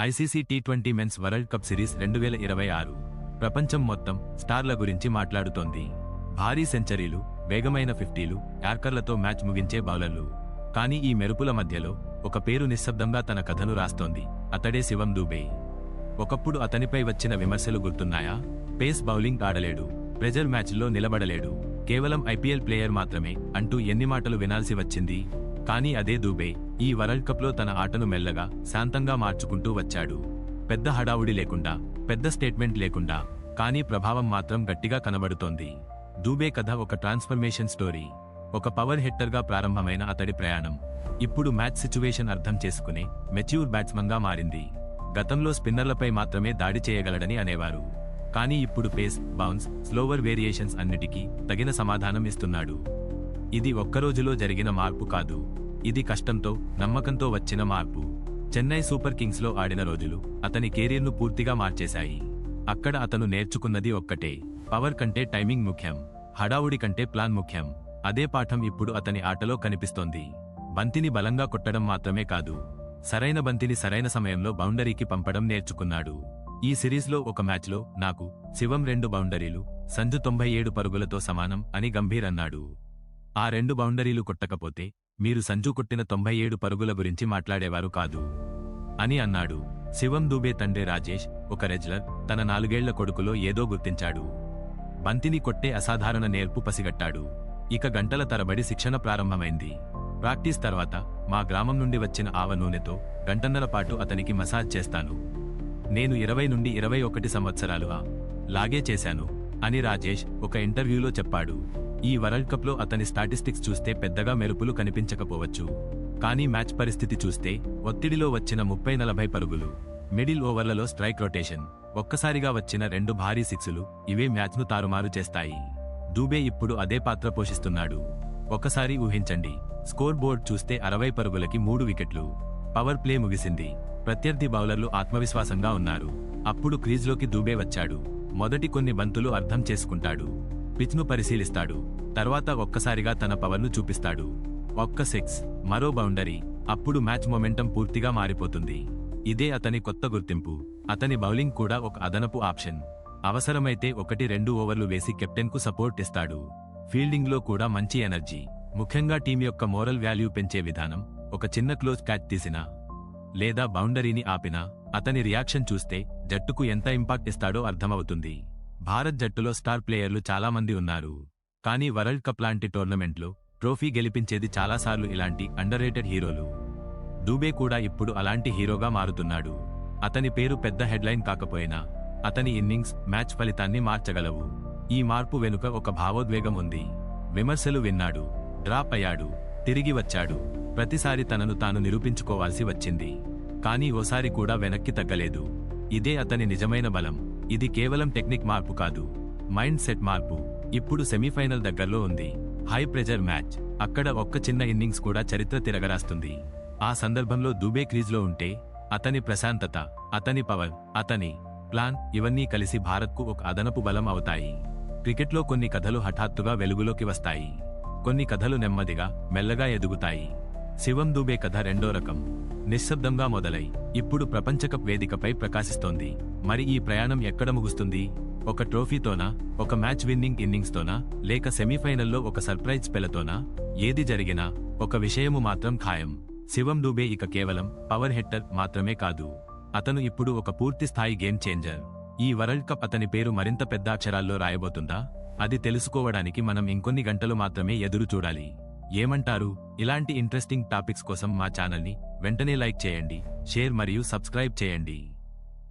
ICC టీ20 men's world cup series 2026 ప్రపంచం మొత్తం స్టార్ల గురించి మాట్లాడుతోంది. భారీ సెంచరీలు, వేగమైన 50లు, యార్కర్లతో మ్యాచ్ ముగించే బౌలర్లు. కానీ ఈ మెరుపుల మధ్యలో ఒక పేరు నిశ్శబ్దంగా తన కథను రాస్తోంది. అతడే శివం దూబే. ఒకప్పుడు అతనిపై వచ్చిన విమర్శలు గుర్తున్నాయా? పేస్ బౌలింగ్ ఆడలేడు, ప్రెజర్ మ్యాచ్లో నిలబడలేడు, కేవలం ఐపీఎల్ ప్లేయర్ మాత్రమే అంటూ ఎన్ని మాటలు వినాల్సి వచ్చింది. కానీ అదే దూబే ఈ వరల్డ్ కప్లో తన ఆటను మెల్లగా, శాంతంగా మార్చుకుంటూ వచ్చాడు. పెద్ద హడావుడి లేకుండా, పెద్ద స్టేట్మెంట్ లేకుండా, కానీ ప్రభావం మాత్రం గట్టిగా కనబడుతోంది. దూబే కథ ఒక ట్రాన్స్ఫర్మేషన్ స్టోరీ. ఒక పవర్ హిట్టర్గా ప్రారంభమైన అతడి ప్రయాణం ఇప్పుడు మ్యాచ్ సిచ్యువేషన్ అర్థం చేసుకునే మెచ్యూర్ బ్యాట్స్మన్గా మారింది. గతంలో స్పిన్నర్లపై మాత్రమే దాడి చేయగలడని అనేవారు. కానీ ఇప్పుడు పేస్, బౌన్స్, స్లోవర్ వేరియేషన్స్ అన్నిటికీ తగిన సమాధానం ఇస్తున్నాడు. ఇది ఒక్కరోజులో జరిగిన మార్పు కాదు. ఇది కష్టంతో, నమ్మకంతో వచ్చిన మార్పు. చెన్నై సూపర్ కింగ్స్లో ఆడిన రోజులు అతని కెరీర్ను పూర్తిగా మార్చేశాయి. అక్కడ అతను నేర్చుకున్నది ఒక్కటే: పవర్ కంటే టైమింగ్ ముఖ్యం, హడావుడి కంటే ప్లాన్ ముఖ్యం. అదే పాఠం ఇప్పుడు అతని ఆటలో కనిపిస్తోంది. బంతిని బలంగా కొట్టడం మాత్రమే కాదు, సరైన బంతిని సరైన సమయంలో బౌండరీకి పంపడం నేర్చుకున్నాడు. ఈ సిరీస్లో ఒక మ్యాచ్లో నాకు శివం 2 బౌండరీలు, సంజు 97 పరుగులతో సమానం అని గంభీర్ అన్నాడు. ఆ 2 బౌండరీలు కొట్టకపోతే మీరు సంజు కొట్టిన 97 పరుగుల గురించి మాట్లాడేవారు కాదు అని అన్నాడు. శివం దూబే తండ్రి రాజేష్ ఒక రెజ్లర్. తన 4 ఏళ్ల కొడుకులో ఏదో గుర్తించాడు. బంతిని కొట్టే అసాధారణ నేర్పు పసిగట్టాడు. ఇక గంటల తరబడి శిక్షణ ప్రారంభమైంది. ప్రాక్టీస్ తర్వాత మా గ్రామం నుండి వచ్చిన ఆవ నూనెతో గంటన్నర పాటు అతనికి మసాజ్ చేస్తాను. నేను 20 నుండి 21 సంవత్సరాలు లాగే చేశాను అని రాజేష్ ఒక ఇంటర్వ్యూలో చెప్పాడు. ఈ వరల్డ్ కప్లో అతని స్టాటిస్టిక్స్ చూస్తే పెద్దగా మెరుపులు కనిపించకపోవచ్చు. కానీ మ్యాచ్ పరిస్థితి చూస్తే ఒత్తిడిలో వచ్చిన 30-40 పరుగులు, మిడిల్ ఓవర్లలో స్ట్రైక్ రొటేషన్, ఒక్కసారిగా వచ్చిన 2 భారీ సిక్సులు ఇవే మ్యాచ్ను తారుమారు చేస్తాయి. దూబే ఇప్పుడు అదే పాత్ర పోషిస్తున్నాడు. ఒకసారి ఊహించండి, స్కోర్ బోర్డ్ చూస్తే 60 పరుగులకి 3 వికెట్లు. పవర్ ప్లే ముగిసింది. ప్రత్యర్థి బౌలర్లు ఆత్మవిశ్వాసంగా ఉన్నారు. అప్పుడు క్రీజ్లోకి దూబే వచ్చాడు. మొదటి కొన్ని బంతులు అర్థం చేసుకుంటాడు, పిచ్ను పరిశీలిస్తాడు. తర్వాత ఒక్కసారిగా తన పవర్ను చూపిస్తాడు. ఒక్క సిక్స్, మరో బౌండరీ, అప్పుడు మ్యాచ్ మొమెంటం పూర్తిగా మారిపోతుంది. ఇదే అతని కొత్త గుర్తింపు. అతని బౌలింగ్ కూడా ఒక అదనపు ఆప్షన్. అవసరమైతే 1-2 ఓవర్లు వేసి కెప్టెన్కు సపోర్ట్ ఇస్తాడు. ఫీల్డింగ్లో కూడా మంచి ఎనర్జీ. ముఖ్యంగా టీం యొక్క మోరల్ వాల్యూ పెంచే విధానం. ఒక చిన్న క్లోజ్ క్యాచ్ తీసినా లేదా బౌండరీని ఆపినా అతని రియాక్షన్ చూస్తే జట్టుకు ఎంత ఇంపాక్ట్ ఇస్తాడో అర్థమవుతుంది. భారత్ జట్టులో స్టార్ ప్లేయర్లు చాలామంది ఉన్నారు. కానీ వరల్డ్ కప్ లాంటి టోర్నమెంట్లో ట్రోఫీ గెలిపించేది చాలాసార్లు ఇలాంటి అండర్రేటెడ్ హీరోలు. దూబే కూడా ఇప్పుడు అలాంటి హీరోగా మారుతున్నాడు. అతని పేరు పెద్ద హెడ్లైన్ కాకపోయినా అతని ఇన్నింగ్స్ మ్యాచ్ ఫలితాన్ని మార్చగలవు. ఈ మార్పు వెనుక ఒక భావోద్వేగం ఉంది. విమర్శలు విన్నాడు, డ్రాప్ అయ్యాడు, తిరిగి వచ్చాడు. ప్రతిసారి తనను తాను నిరూపించుకోవాల్సి వచ్చింది. కానీ ఓసారి కూడా వెనక్కి తగ్గలేదు. ఇదే అతని నిజమైన బలం. ఇది కేవలం టెక్నిక్ మార్పు కాదు, మైండ్ సెట్ మార్పు. ఇప్పుడు సెమీఫైనల్ దగ్గరలో ఉంది. High pressure match. అక్కడ ఒక్క చిన్న ఇన్నింగ్స్ కూడా చరిత్ర తిరగరాస్తుంది. ఆ సందర్భంలో దూబే క్రీజ్లో ఉంటే అతని ప్రశాంతత, అతని పవర్, అతని ప్లాన్ ఇవన్నీ కలిసి భారత్కు ఒక అదనపు బలం అవుతాయి. క్రికెట్లో కొన్ని కథలు హఠాత్తుగా వెలుగులోకి వస్తాయి. కొన్ని కథలు నెమ్మదిగా, మెల్లగా ఎదుగుతాయి. శివం దూబే కథ రెండో రకం. నిశ్శబ్దంగా మొదలై ఇప్పుడు ప్రపంచకప్ వేదికపై ప్రకాశిస్తోంది. మరి ఈ ప్రయాణం ఎక్కడ ముగుస్తుంది? ఒక ట్రోఫీతోనా, ఒక మ్యాచ్ విన్నింగ్ ఇన్నింగ్స్తోనా, లేక సెమీఫైనల్లో ఒక సర్ప్రైజ్ స్పెలతోనా? ఏది జరిగినా ఒక విషయము మాత్రం ఖాయం: శివం దూబే ఇక కేవలం పవర్ హిట్టర్ మాత్రమే కాదు. అతను ఇప్పుడు ఒక పూర్తి స్థాయి గేమ్ చేంజర్. ఈ వరల్డ్ కప్ అతని పేరు మరింత పెద్ద అక్షరాల్లో రాయబోతుందా? అది తెలుసుకోవడానికి మనం ఇంకొన్ని గంటలు మాత్రమే ఎదురు చూడాలి. ఏమంటారు? ఇలాంటి ఇంట్రెస్టింగ్ టాపిక్స్ కోసం మా ఛానల్ని వెంటనే లైక్ చేయండి, షేర్ మరియు సబ్స్క్రైబ్ చేయండి.